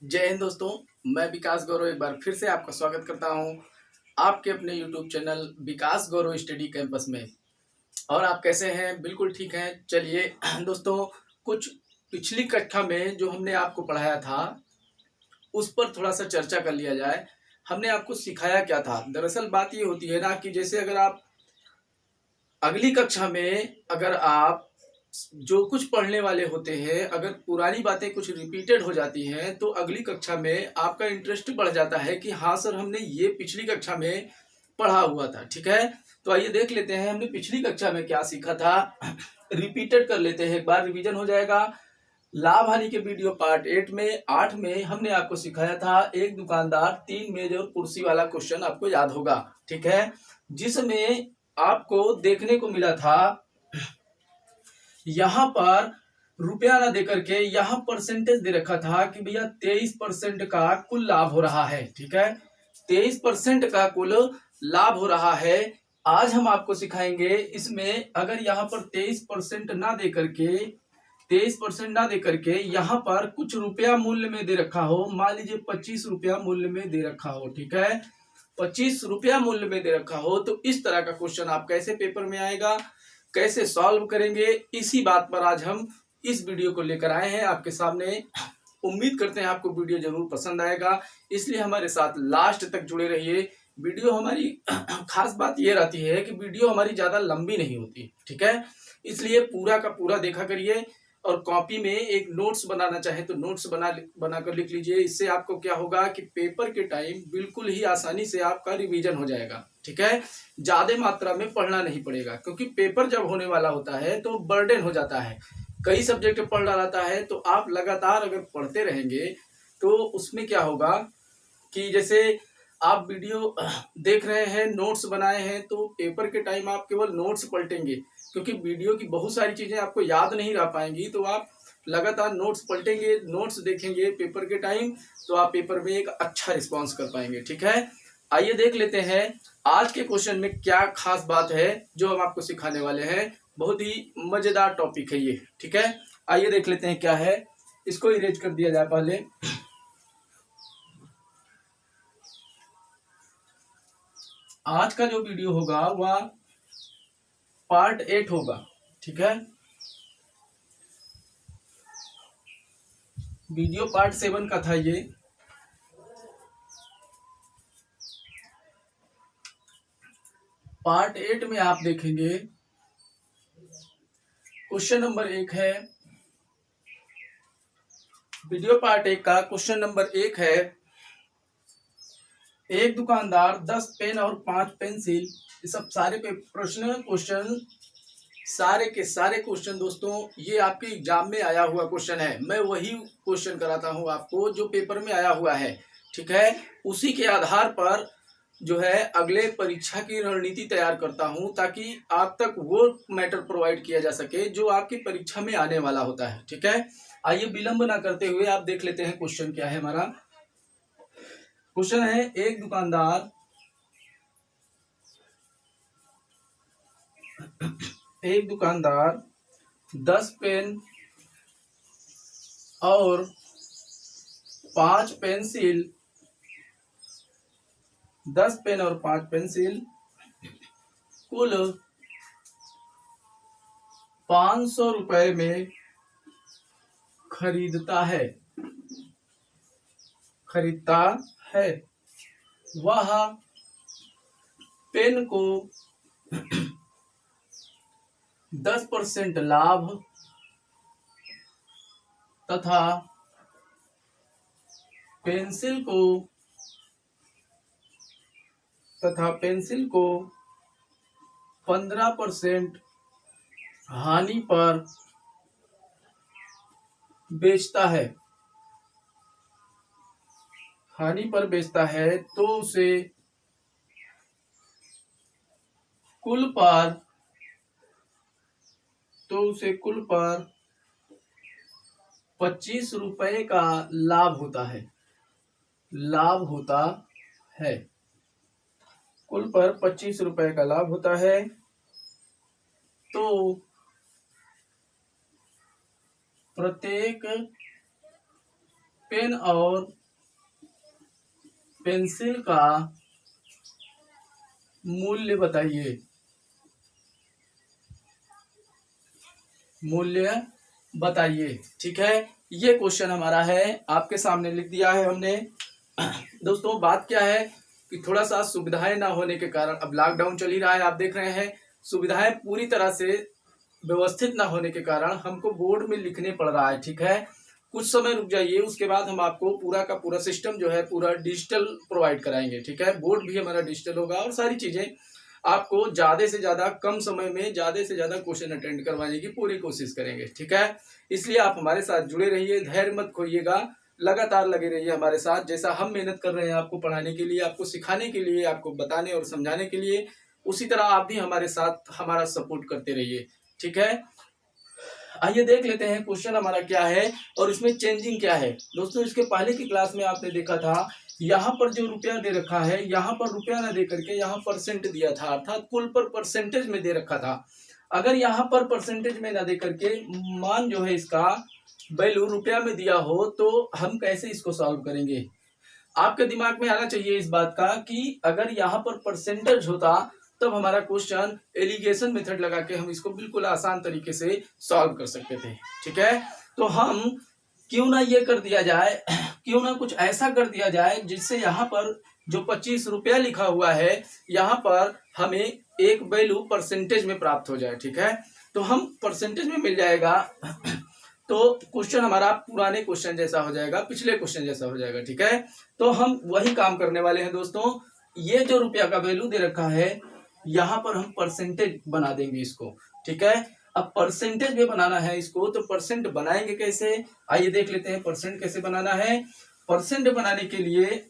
जय हिंद दोस्तों। मैं विकास गौरव एक बार फिर से आपका स्वागत करता हूं आपके अपने YouTube चैनल विकास गौरव स्टडी कैंपस में। और आप कैसे हैं? बिल्कुल ठीक हैं। चलिए दोस्तों, कुछ पिछली कक्षा में जो हमने आपको पढ़ाया था उस पर थोड़ा सा चर्चा कर लिया जाए। हमने आपको सिखाया क्या था? दरअसल बात ये होती है ना कि जैसे अगर आप अगली कक्षा में अगर आप जो कुछ पढ़ने वाले होते हैं, अगर पुरानी बातें कुछ रिपीटेड हो जाती हैं तो अगली कक्षा में आपका इंटरेस्ट बढ़ जाता है कि हाँ सर, हमने ये पिछली कक्षा में पढ़ा हुआ था। ठीक है, तो आइए देख लेते हैं हमने पिछली कक्षा में क्या सीखा था। रिपीटेड कर लेते हैं, एक बार रिवीजन हो जाएगा। लाभ हानि के वीडियो पार्ट 8 में हमने आपको सिखाया था एक दुकानदार 3 मेज और कुर्सी वाला क्वेश्चन, आपको याद होगा। ठीक है, जिसमें आपको देखने को मिला था यहां पर रुपया ना देकर के यहां परसेंटेज दे रखा था कि भैया 23% का कुल लाभ हो रहा है। ठीक है, 23% का कुल लाभ हो रहा है। आज हम आपको सिखाएंगे इसमें अगर यहाँ पर 23% ना दे करके 23% ना दे करके यहाँ पर कुछ रुपया मूल्य में दे रखा हो, मान लीजिए 25 रुपया मूल्य में दे रखा हो। ठीक है, 25 रुपया मूल्य में दे रखा हो तो इस तरह का क्वेश्चन आप कैसे पेपर में आएगा, कैसे सॉल्व करेंगे, इसी बात पर आज हम इस वीडियो को लेकर आए हैं आपके सामने। उम्मीद करते हैं आपको वीडियो जरूर पसंद आएगा, इसलिए हमारे साथ लास्ट तक जुड़े रहिए। वीडियो हमारी खास बात ये रहती है कि वीडियो हमारी ज्यादा लंबी नहीं होती। ठीक है, इसलिए पूरा का पूरा देखा करिए। और कॉपी में एक नोट्स बनाना चाहे तो नोट्स बनाकर लिख लीजिए। इससे आपको क्या होगा कि पेपर के टाइम बिल्कुल ही आसानी से आपका रिवीजन हो जाएगा। ठीक है, ज्यादा मात्रा में पढ़ना नहीं पड़ेगा, क्योंकि पेपर जब होने वाला होता है तो बर्डन हो जाता है, कई सब्जेक्ट पढ़ रहा रहता है। तो आप लगातार अगर पढ़ते रहेंगे तो उसमें क्या होगा कि जैसे आप वीडियो देख रहे हैं, नोट्स बनाए हैं, तो पेपर के टाइम आप केवल नोट्स पलटेंगे, क्योंकि वीडियो की बहुत सारी चीजें आपको याद नहीं रह पाएंगी। तो आप लगातार नोट्स पलटेंगे, नोट्स देखेंगे पेपर के टाइम, तो आप पेपर में एक अच्छा रिस्पॉन्स कर पाएंगे। ठीक है, आइए देख लेते हैं आज के क्वेश्चन में क्या खास बात है जो हम आपको सिखाने वाले हैं। बहुत ही मजेदार टॉपिक है ये। ठीक है, आइए देख लेते हैं क्या है। इसको इरेज कर दिया जाए पहले। आज का जो वीडियो होगा वह पार्ट 8 होगा। ठीक है, वीडियो पार्ट 7 का था ये। पार्ट 8 में आप देखेंगे क्वेश्चन नंबर 1 है। वीडियो पार्ट 1 का क्वेश्चन नंबर 1 है, एक दुकानदार 10 पेन और 5 पेंसिल, ये सब सारे प्रश्न क्वेश्चन, सारे के सारे क्वेश्चन दोस्तों ये आपके एग्जाम में आया हुआ क्वेश्चन है। मैं वही क्वेश्चन कराता हूं आपको जो पेपर में आया हुआ है। ठीक है, उसी के आधार पर जो है अगले परीक्षा की रणनीति तैयार करता हूं, ताकि आप तक वो मैटर प्रोवाइड किया जा सके जो आपकी परीक्षा में आने वाला होता है। ठीक है, आइए विलंब ना करते हुए आप देख लेते हैं क्वेश्चन क्या है हमारा। क्वेश्चन है, एक दुकानदार 10 पेन और 5 पेंसिल 10 पेन और 5 पेंसिल कुल 500 रुपए में खरीदता है। वह पेन को 10% लाभ तथा पेंसिल को 15% हानि पर बेचता है तो उसे कुल पर 25 रुपए का लाभ होता है। कुल पर 25 रुपए का लाभ होता है। तो प्रत्येक पेन और पेंसिल का मूल्य बताइए। मूल्य बताइए। ठीक है, ये क्वेश्चन हमारा है, आपके सामने लिख दिया है हमने। दोस्तों बात क्या है कि थोड़ा सा सुविधाएं ना होने के कारण, अब लॉकडाउन चल ही रहा है, आप देख रहे हैं, सुविधाएं पूरी तरह से व्यवस्थित ना होने के कारण हमको बोर्ड में लिखने पड़ रहा है। ठीक है, कुछ समय रुक जाइए, उसके बाद हम आपको पूरा का पूरा सिस्टम जो है पूरा डिजिटल प्रोवाइड कराएंगे। ठीक है, बोर्ड भी हमारा डिजिटल होगा और सारी चीजें आपको ज्यादा से ज्यादा कम समय में ज्यादा से ज्यादा क्वेश्चन अटेंड करवाने की पूरी कोशिश करेंगे। ठीक है, इसलिए आप हमारे साथ जुड़े रहिए, धैर्य मत खोइएगा, लगातार लगे रहिए हमारे साथ। जैसा हम मेहनत कर रहे हैं आपको पढ़ाने के लिए, आपको सिखाने के लिए, आपको बताने और समझाने के लिए, उसी तरह आप भी हमारे साथ हमारा सपोर्ट करते रहिए। ठीक है, आइए देख लेते हैं क्वेश्चन हमारा क्या है और इसमें चेंजिंग क्या है। दोस्तों इसके पहले की क्लास में आपने देखा था, यहाँ पर जो रुपया दे रखा है, यहाँ पर रुपया ना दे करके यहाँ परसेंट दिया था, अर्थात कुल पर परसेंटेज में दे रखा था। अगर यहाँ पर परसेंटेज में ना दे करके मान जो है इसका वैल्यू रुपया में दिया हो, तो हम कैसे इसको सॉल्व करेंगे। आपके दिमाग में आना चाहिए इस बात का कि अगर यहाँ पर परसेंटेज होता तब हमारा क्वेश्चन एलिगेशन मेथड लगा के हम इसको बिल्कुल आसान तरीके से सॉल्व कर सकते थे। ठीक है, तो हम क्यों ना ये कर दिया जाए, क्यों ना कुछ ऐसा कर दिया जाए जिससे यहाँ पर जो 25 रुपया लिखा हुआ है, यहाँ पर हमें एक वैल्यू परसेंटेज में प्राप्त हो जाए। ठीक है, तो हम परसेंटेज में मिल जाएगा, तो क्वेश्चन हमारा पुराने क्वेश्चन जैसा हो जाएगा, पिछले क्वेश्चन जैसा हो जाएगा। ठीक है, तो हम वही काम करने वाले हैं दोस्तों। ये जो रुपया का वैल्यू दे रखा है, यहाँ पर हम परसेंटेज बना देंगे इसको। ठीक है, अब परसेंटेज में बनाना है इसको, तो परसेंट बनाएंगे कैसे, आइए देख लेते हैं परसेंट कैसे बनाना है। परसेंट बनाने के लिए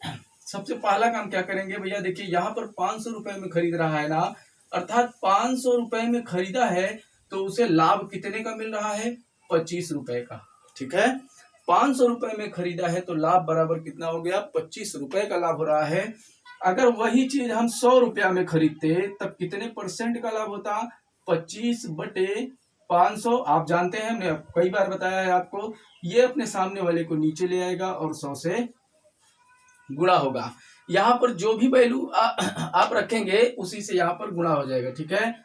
सबसे पहला काम क्या करेंगे भैया, देखिए यहाँ पर 500 रुपए में खरीद रहा है ना, अर्थात 500 रुपए में खरीदा है, तो उसे लाभ कितने का मिल रहा है, 25 रुपए का। ठीक है, 500 रुपए में खरीदा है तो लाभ बराबर कितना हो गया, 25 रुपए का लाभ हो रहा है। अगर वही चीज हम 100 रुपया में खरीदते तब कितने परसेंट का लाभ होता, 25/500। आप जानते हैं, हमने कई बार बताया है आपको, ये अपने सामने वाले को नीचे ले आएगा और 100 से गुणा होगा। यहाँ पर जो भी वैल्यू आप रखेंगे उसी से यहाँ पर गुणा हो जाएगा। ठीक है,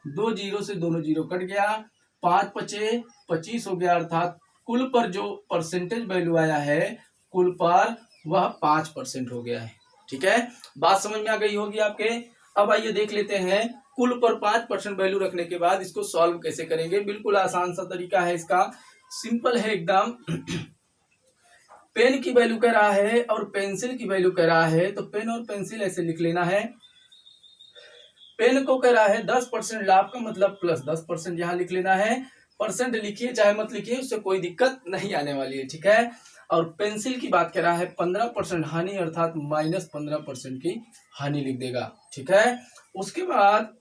2 जीरो से दोनों जीरो कट गया, 5 पचे 25 हो गया, अर्थात कुल पर जो परसेंटेज वैल्यू आया है, कुल पर वह 5% हो गया है। ठीक है, बात समझ में आ गई होगी आपके। अब आइए देख लेते हैं कुल पर 5% वैल्यू रखने के बाद इसको सॉल्व कैसे करेंगे। बिल्कुल आसान सा तरीका है इसका, सिंपल है एकदम। पेन की वैल्यू कह रहा है और पेंसिल की वैल्यू कह रहा है, तो पेन और पेंसिल ऐसे लिख लेना है। पेन को कह रहा है 10% लाभ का मतलब प्लस 10% यहाँ लिख लेना है। परसेंट लिखिए चाहे मत लिखिए, उससे कोई दिक्कत नहीं आने वाली है। ठीक है, और पेंसिल की बात कर रहा है 15% हानि, अर्थात -15% की हानि लिख देगा। ठीक है, उसके बाद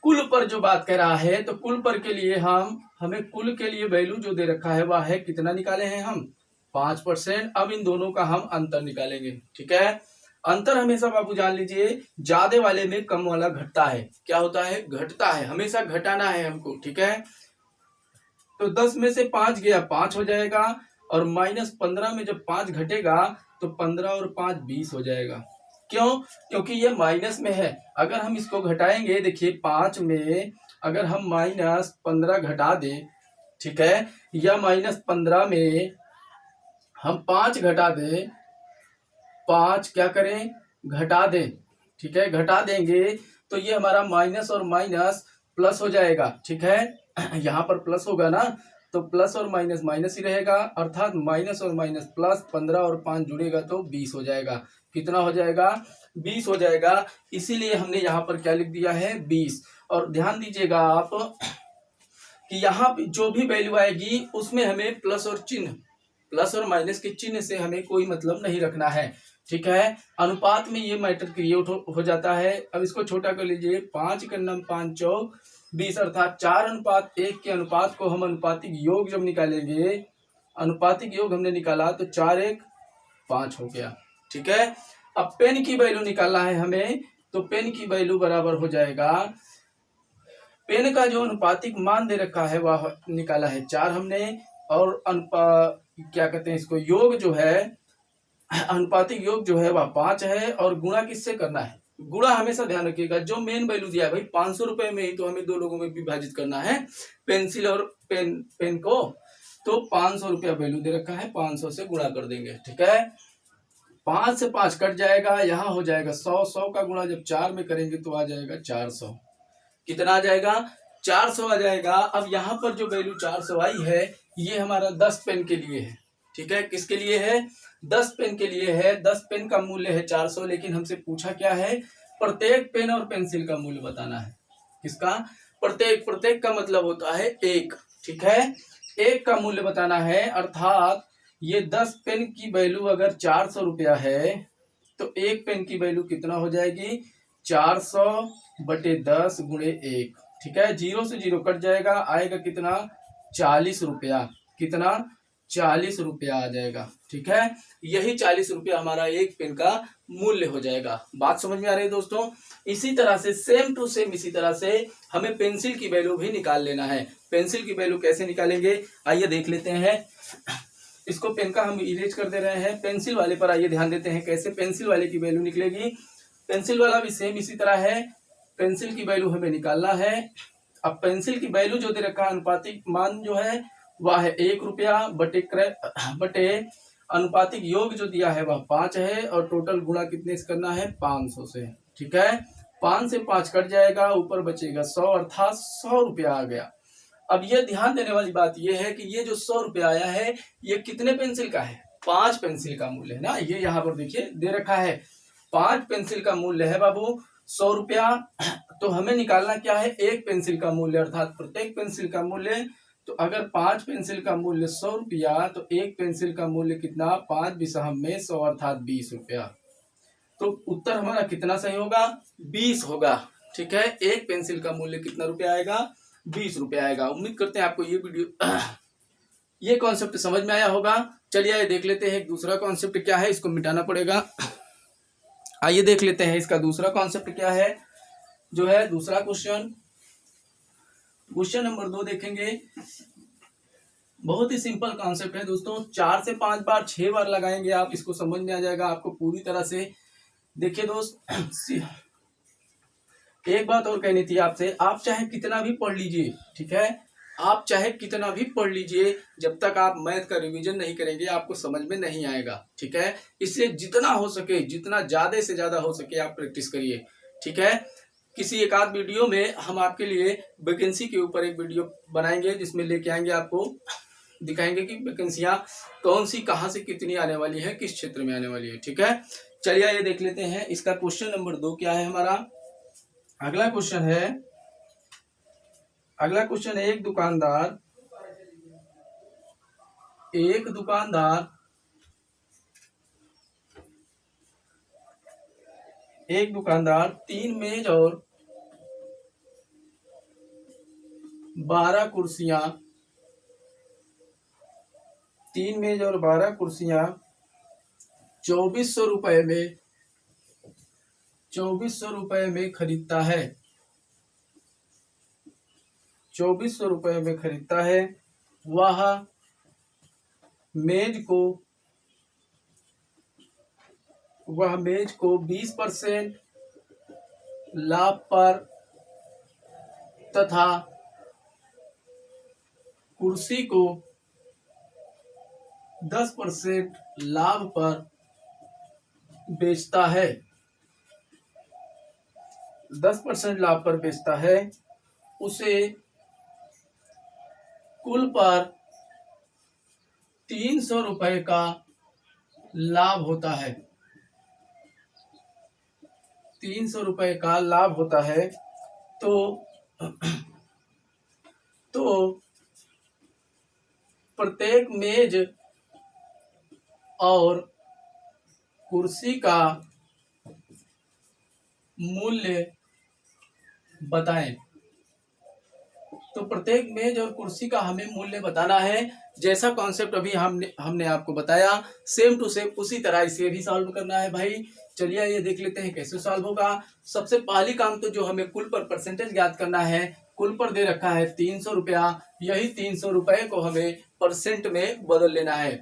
कुल पर जो बात कर रहा है, तो कुल पर के लिए हमें कुल के लिए वैल्यू जो दे रखा है वह है, कितना निकाले हैं हम, 5%। अब इन दोनों का हम अंतर निकालेंगे। ठीक है, अंतर हमेशा बाबू जान लीजिए, ज्यादा वाले में कम वाला घटता है। क्या होता है, घटता है, हमेशा घटाना है हमको। ठीक है, तो 10 में से 5 गया 5 हो जाएगा, और -15 में जब 5 घटेगा तो 15 और 5 20 हो जाएगा। क्यों, क्योंकि ये माइनस में है। अगर हम इसको घटाएंगे, देखिए 5 में अगर हम -15 घटा दें, ठीक है, या -15 में हम 5 घटा दें, 5 क्या करें, घटा दें। ठीक है, घटा देंगे तो ये हमारा माइनस और माइनस प्लस हो जाएगा। ठीक है, यहाँ पर प्लस होगा ना, तो प्लस और माइनस माइनस ही रहेगा, अर्थात माइनस और माइनस प्लस, 15 और 5 जुड़ेगा तो 20 हो जाएगा। कितना हो जाएगा, 20 हो जाएगा। इसीलिए हमने यहाँ पर क्या लिख दिया है, 20। और ध्यान दीजिएगा आप कि यहाँ जो भी वैल्यू आएगी उसमें हमें प्लस और माइनस के चिन्ह से हमें कोई मतलब नहीं रखना है। ठीक है, अनुपात में ये मैटर क्रिएट हो जाता है। अब इसको छोटा कर लीजिए, 5 के नम 5 चौक 20, अर्थात 4:1 के अनुपात को हम अनुपातिक योग जब निकालेंगे, अनुपातिक योग हमने निकाला तो 4:1 5 हो गया। ठीक है, अब पेन की वैल्यू निकालना है हमें, तो पेन की वैल्यू बराबर हो जाएगा, पेन का जो अनुपातिक मान दे रखा है वह निकाला है 4 हमने, और क्या कहते हैं इसको, योग जो है, अनुपातिक योग जो है वह 5 है। और गुणा किससे करना है, गुणा हमेशा ध्यान रखिएगा, जो मेन वैल्यू दिया है भाई 500 रुपए में ही तो हमें 2 लोगों में विभाजित करना है, पेंसिल और पेन को। तो 500 रुपया वैल्यू दे रखा है, 500 से गुणा कर देंगे, ठीक है। 5 से 5 कट जाएगा, यहाँ हो जाएगा 100, 100 का गुणा जब 4 में करेंगे तो आ जाएगा 400। कितना आ जाएगा, 400 आ जाएगा। अब यहाँ पर जो वैल्यू 400 आई है ये हमारा 10 पेन के लिए है, ठीक है। किसके लिए है, 10 पेन के लिए है। 10 पेन का मूल्य है 400, लेकिन हमसे पूछा क्या है, प्रत्येक पेन और पेंसिल का मूल्य बताना है। किसका, प्रत्येक का मतलब होता है एक, ठीक है, एक का मूल्य बताना है। अर्थात ये 10 पेन की वैल्यू अगर 400 रुपया है तो एक पेन की वैल्यू कितना हो जाएगी, 400 बटे 10 गुणे 1, ठीक है। 0 से 0 कट जाएगा, आएगा कितना, 40 रुपया। कितना, 40 रुपया आ जाएगा, ठीक है। यही 40 रुपया हमारा एक पेन का मूल्य हो जाएगा। बात समझ में आ रही है दोस्तों। इसी तरह से सेम टू सेम इसी तरह से हमें पेंसिल की वैल्यू भी निकाल लेना है। पेंसिल की वैल्यू कैसे निकालेंगे, आइए देख लेते हैं। इसको पेन का हम इरेज कर दे रहे हैं, पेंसिल वाले पर आइए ध्यान देते हैं कैसे पेंसिल वाले की वैल्यू निकलेगी। पेंसिल वाला भी सेम इसी तरह है, पेंसिल की वैल्यू हमें निकालना है। अब पेंसिल की वैल्यू जो दे रखा है, अनुपातिक मान जो है वह है 1 रुपया बटे अनुपातिक योग जो दिया है वह 5 है, और टोटल गुणा कितने से करना है, 500 से, ठीक है। 5 से 5 कट जाएगा, ऊपर बचेगा 100, अर्थात 100 रुपया आ गया। अब ये ध्यान देने वाली बात ये है कि ये जो 100 रुपया आया है ये कितने पेंसिल का है, 5 पेंसिल का मूल्य है ना। ये यहाँ पर देखिए दे रखा है 5 पेंसिल का मूल्य है बाबू 100 रुपया। तो हमें निकालना क्या है, एक पेंसिल का मूल्य, अर्थात प्रत्येक पेंसिल का मूल्य। तो अगर 5 पेंसिल का मूल्य 100 रुपया तो एक पेंसिल का मूल्य कितना, 5 विषम में 100 अर्थात 20 रुपया। तो उत्तर हमारा कितना सही होगा, 20 होगा, ठीक है। एक पेंसिल का मूल्य कितना रुपया आएगा, 20 रुपया आएगा। उम्मीद करते हैं आपको ये वीडियो ये कॉन्सेप्ट समझ में आया होगा। चलिए आइए देख लेते हैं एक दूसरा कॉन्सेप्ट क्या है, इसको मिटाना पड़ेगा। आइए देख लेते हैं इसका दूसरा कॉन्सेप्ट क्या है, जो है दूसरा क्वेश्चन नंबर 2 देखेंगे। बहुत ही सिंपल कॉन्सेप्ट है दोस्तों, 4 से 5 बार 6 बार लगाएंगे आप, इसको समझ में आ जाएगा आपको पूरी तरह से। देखिए दोस्त, एक बात और कहनी थी आपसे, आप चाहे कितना भी पढ़ लीजिए, ठीक है, आप चाहे कितना भी पढ़ लीजिए, जब तक आप मैथ का रिवीजन नहीं करेंगे आपको समझ में नहीं आएगा, ठीक है। इसलिए जितना हो सके, जितना ज्यादा से ज्यादा हो सके आप प्रैक्टिस करिए, ठीक है। किसी एक आध वीडियो में हम आपके लिए वैकेंसी के ऊपर एक वीडियो बनाएंगे, जिसमें लेके आएंगे, आपको दिखाएंगे कि वैकेंसियां कौन सी, कहाँ से कितनी आने वाली है, किस क्षेत्र में आने वाली है, ठीक है। चलिए ये देख लेते हैं इसका क्वेश्चन नंबर 2 क्या है हमारा। अगला क्वेश्चन है एक दुकानदार 3 मेज और 12 कुर्सियां 2400 रुपए में खरीदता है। 2400 रुपए में खरीदता है। वह मेज को 20% लाभ पर तथा कुर्सी को 10% लाभ पर बेचता है। 10% लाभ पर बेचता है। उसे कुल पर 300 रुपए का लाभ होता है। 300 रुपए का लाभ होता है। तो प्रत्येक मेज और कुर्सी का मूल्य बताएं। तो प्रत्येक मेज और कुर्सी का हमें मूल्य बताना है। जैसा कॉन्सेप्ट अभी हमने आपको बताया, सेम टू सेम उसी तरह इसे भी सॉल्व करना है भाई। चलिए ये देख लेते हैं कैसे सॉल्व होगा। सबसे पहली काम तो जो हमें कुल पर परसेंटेज ज्ञात करना है, कुल पर दे रखा है 300 रुपया, यही 300 रुपए को हमें परसेंट में बदल लेना है।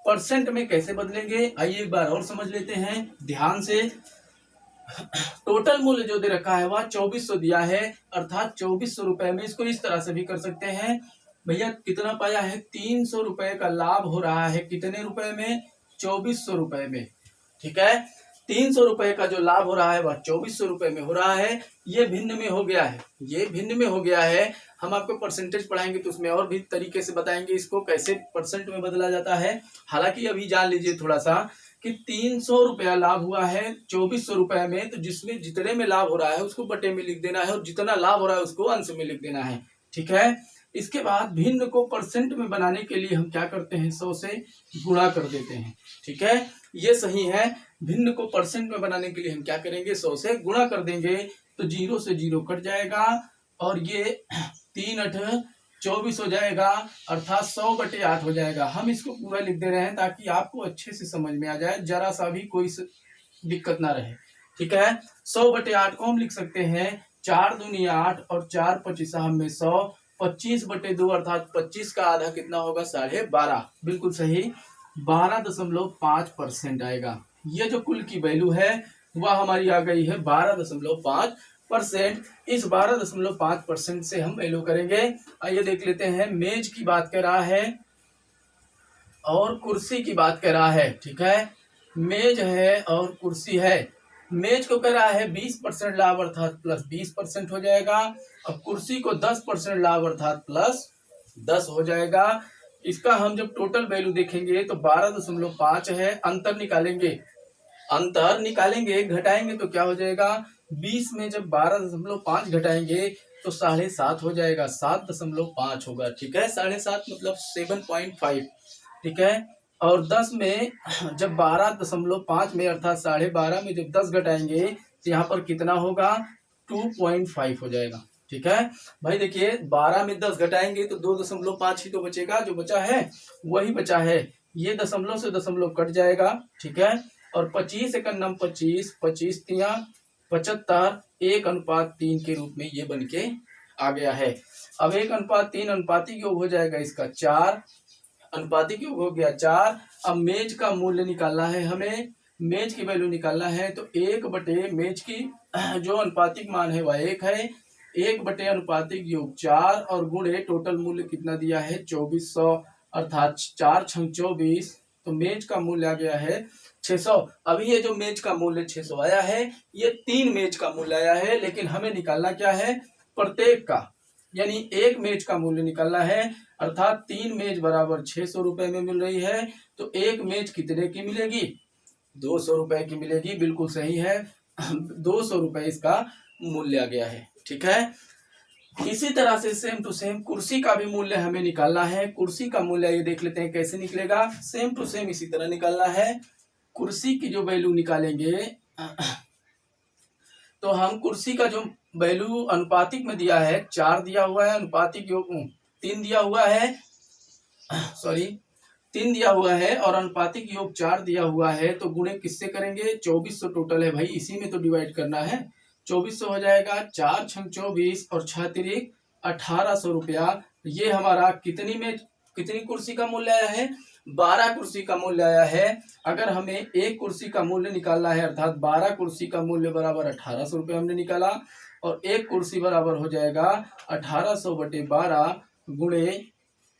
परसेंट में कैसे बदलेंगे, आइए एक बार और समझ लेते हैं ध्यान से। टोटल मूल्य जो दे रखा है वह 2400 दिया है, अर्थात 2400 रुपए में इसको इस तरह से भी कर सकते हैं। भैया कितना पाया है, 300 रुपए का लाभ हो रहा है, कितने रुपए में, 2400 रुपए में। ठीक है, 300 रुपए का जो लाभ हो रहा है वह 2400 रुपए में हो रहा है। ये भिन्न में हो गया है, ये भिन्न में हो गया है। हम आपको परसेंटेज पढ़ाएंगे तो उसमें और भी तरीके से बताएंगे इसको कैसे परसेंट में बदला जाता है। हालांकि अभी जान लीजिए थोड़ा सा कि 300 रुपया लाभ हुआ है 2400 रुपए में, तो जिसमें जितने में लाभ हो रहा है उसको बटे में लिख देना है और जितना लाभ हो रहा है उसको अंश में लिख देना है। ठीक है, इसके बाद भिन्न को परसेंट में बनाने के लिए हम क्या करते हैं, 100 से गुणा कर देते हैं। ठीक है, ये सही है। भिन्न को परसेंट में बनाने के लिए हम क्या करेंगे, 100 से गुणा कर देंगे, तो 0 से 0 कट जाएगा और ये 3 8 24 हो जाएगा, अर्थात 100/8 हो जाएगा। हम इसको पूरा लिख दे रहे हैं ताकि आपको अच्छे से समझ में आ जाए, जरा सा भी कोई दिक्कत ना रहे। ठीक है, 100/8 को हम लिख सकते हैं 4 दूनी 8 और 4 25 में 100, 25/2 अर्थात 25 का आधा कितना होगा, 12.5। बिल्कुल सही, 12.5% आएगा। ये जो कुल की वैल्यू है वह हमारी आ गई है 12.5%। इस 12.5% से हम वैल्यू करेंगे। आइए देख लेते हैं, मेज की बात कर रहा है और कुर्सी की बात कर रहा है। ठीक है, मेज है और कुर्सी है। मेज को कह रहा है 20% लाभ अर्थात प्लस 20% हो जाएगा, और कुर्सी को 10% लाभ अर्थात प्लस 10 हो जाएगा। इसका हम जब टोटल वैल्यू देखेंगे तो 12.5 है। अंतर निकालेंगे, अंतर निकालेंगे, घटाएंगे तो क्या हो जाएगा, 20 में जब 12.5 घटाएंगे तो 7.5 हो जाएगा, 7.5 होगा। ठीक है, 7.5 मतलब 7.5। ठीक है, और 10 में जब 12.5 में अर्थात 12.5 में जब 10 घटाएंगे तो यहाँ पर कितना होगा, 2.5 हो जाएगा। ठीक है भाई, देखिए 12 में 10 घटाएंगे तो 2.5 ही तो बचेगा, जो बचा है वही बचा है। ये दशमलव से दशमलव कट जाएगा। ठीक है, और 25 एकम 25, 25 तिया 75, 1:3 के रूप में ये बन के आ गया है। अब 1:3 अनुपातिक योग हो जाएगा इसका 4, अनुपातिक योग हो गया 4। अब मेज का मूल्य निकालना है हमें, मेज की वैल्यू निकालना है तो 1 मेज की जो अनुपातिक मान है वह 1 है, 1 अनुपातिक योग 4 और गुणे टोटल मूल्य कितना दिया है 2400, अर्थात 4 × 24, तो मेज का मूल्य आ गया है 600। अभी ये जो मेज का मूल्य 600 आया है, ये 3 मेज का मूल्य आया है, लेकिन हमें निकालना क्या है, प्रत्येक का, यानी एक मेज का मूल्य निकालना है, अर्थात 3 मेज बराबर 600 रुपए में मिल रही है, तो एक मेज कितने की मिलेगी, 200 रुपए की मिलेगी। बिल्कुल सही है, 200 रुपए इसका मूल्य आ गया है। ठीक है, इसी तरह से सेम टू सेम कुर्सी का भी मूल्य हमें निकालना है। कुर्सी का मूल्य ये देख लेते हैं कैसे निकलेगा, सेम टू सेम इसी तरह निकालना है। कुर्सी की जो वैल्यू निकालेंगे तो हम कुर्सी का जो वैल्यू अनुपातिक में दिया है 4 दिया हुआ है, अनुपातिक योग 3 दिया हुआ है, सॉरी 3 दिया हुआ है और अनुपातिक योग 4 दिया हुआ है, तो गुणे किससे करेंगे, 2400 टोटल है भाई, इसी में तो डिवाइड करना है। 2400 हो जाएगा, 4 × 24 और 6 तिरिक 1800 रुपया। ये हमारा कितनी कुर्सी का मूल्य आया है, 12 कुर्सी का मूल्य आया है। अगर हमें एक कुर्सी का मूल्य निकालना है, अर्थात 12 कुर्सी का मूल्य बराबर 1800 रुपये हमने निकाला, और एक कुर्सी बराबर हो जाएगा 1800/12 गुणे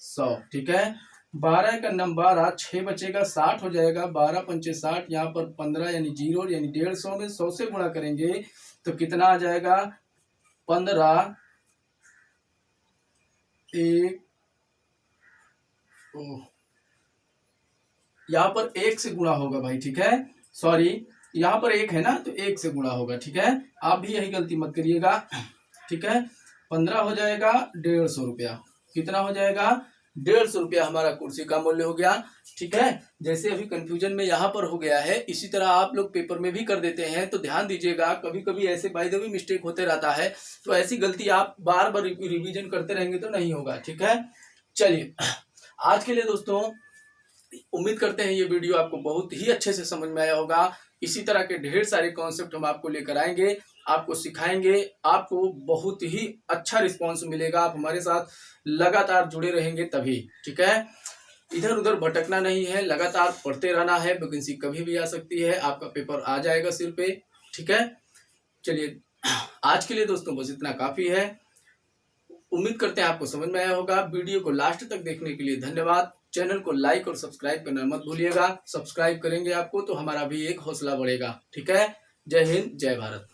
100। ठीक है, 12 का नम 12, 6 बचेगा, 60 हो जाएगा, 12 पंचे 60, यहाँ पर 15 यानी 0, यानी 150 में 100 से गुणा करेंगे तो कितना आ जाएगा, 15 1, यहाँ पर 1 से गुणा होगा भाई। ठीक है, सॉरी यहाँ पर 1 है ना, तो 1 से गुणा होगा। ठीक है, आप भी यही गलती मत करिएगा। ठीक है, 15 हो जाएगा, 150 रुपया, कितना हो जाएगा, 150 रुपया हमारा कुर्सी का मूल्य हो गया। ठीक है, जैसे अभी कंफ्यूजन में यहाँ पर हो गया है, इसी तरह आप लोग पेपर में भी कर देते हैं, तो ध्यान दीजिएगा। कभी कभी ऐसे बाय द वे मिस्टेक होते रहता है, तो ऐसी गलती आप बार बार रिवीजन करते रहेंगे तो नहीं होगा। ठीक है, चलिए आज के लिए दोस्तों उम्मीद करते हैं ये वीडियो आपको बहुत ही अच्छे से समझ में आया होगा। इसी तरह के ढेर सारे कॉन्सेप्ट हम आपको लेकर आएंगे। आपको सिखाएंगे, आपको बहुत ही अच्छा रिस्पॉन्स मिलेगा। आप हमारे साथ लगातार जुड़े रहेंगे तभी, ठीक है। इधर उधर भटकना नहीं है, लगातार पढ़ते रहना है। वैकेंसी कभी भी आ सकती है, आपका पेपर आ जाएगा सिर पे, ठीक है। चलिए आज के लिए दोस्तों बस इतना काफी है। उम्मीद करते हैं आपको समझ में आया होगा। वीडियो को लास्ट तक देखने के लिए धन्यवाद। चैनल को लाइक और सब्सक्राइब करना मत भूलिएगा। सब्सक्राइब करेंगे आपको तो हमारा भी एक हौसला बढ़ेगा, ठीक है। जय हिंद, जय भारत।